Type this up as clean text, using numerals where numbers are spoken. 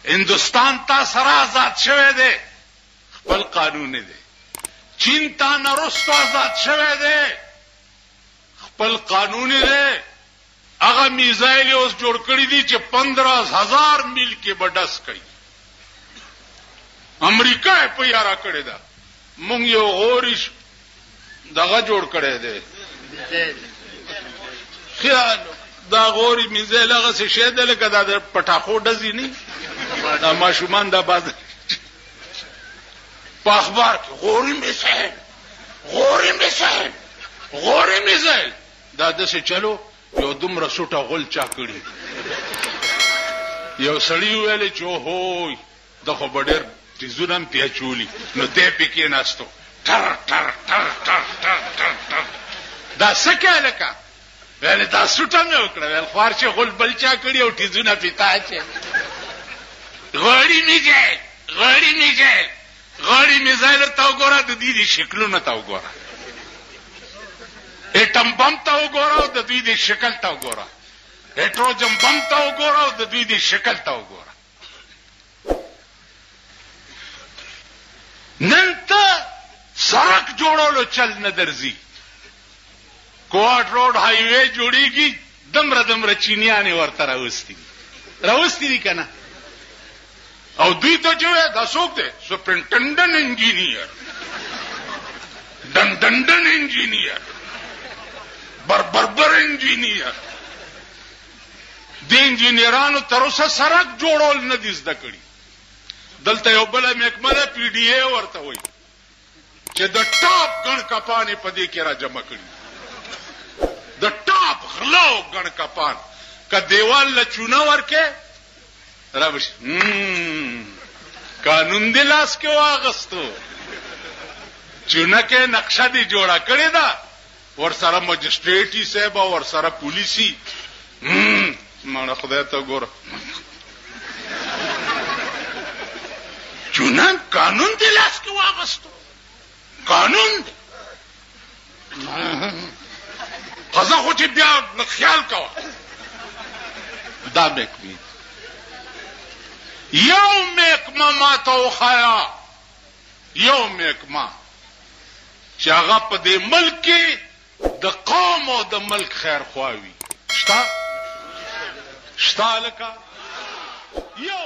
هندوستان تا سره آزاد شوی دی خپل قانون دی چین تا نرستو آزاد شوی دی خپل قانون دی هغه میزایل اوس جوړ کړی دي چې 15,000 میل کې بډس کوي امریکا په یارا کړی دا مونږ یو غوریش دغه جوړ کړی دی خیال دا غوري میزایل هغه څه شه ده لکه دا پټاخو ډزی نه دا ماشومان دا باز په اخبار کې غوري میزایل دا د څه چلو یو دومره سوټه غول چا کړی یو سړی ویل چې هوی د خو بډر تیزونم پیاچولی نو دې پکې ناستو ټر ټر ټر ټر ټر ټر دا سکه لکه ویل دا سوټه مې وکړه ویل خوار چې غول بل چا کړی او تیزونه پیتا چې غوړی میزایل تا وګوره د دې شکلونه تا وګوره اټم بم تا وګوره او د دوی د شکل تا وګوره هټروجن بم تا وګوره او د دوی د شکل تا وګوره نن ته سړک جوړولو چل نه درځي کوارټ روډ های وے جوړیږي دمره چینیانه ورته راوستي دي کنه او دوی ته چې دا څوک دی سپرنټنډنټ انجینیر دندندن انجینیر بربر انجینیر د انجینیرانو تر اوسه سړک جوړول نه دي زده کړي دلته یو بل محکمه پی ډی ای ورته وایي چې د ټاپ ګڼ کپانې په دې کې را جمع کړي د ټاپ غلو ګڼ کپان که دیوال له چونه ورکې راوش قانون دی لاس کې واغستو چونه کې نقشه دی جوړه کړې ده ورسره مجسټریټي صاحب او ورسره پولیسي مړه خدای ته ګوره چونه قانون دی لاس کې واغستو قانون دی خزه خو چې بیا خیال کوه دا محکمې یو محکمه ما ته وښایه یو محکمه چې هغه په دې ملک کې د قوم او د ملک خیر خواوي شته لکه یو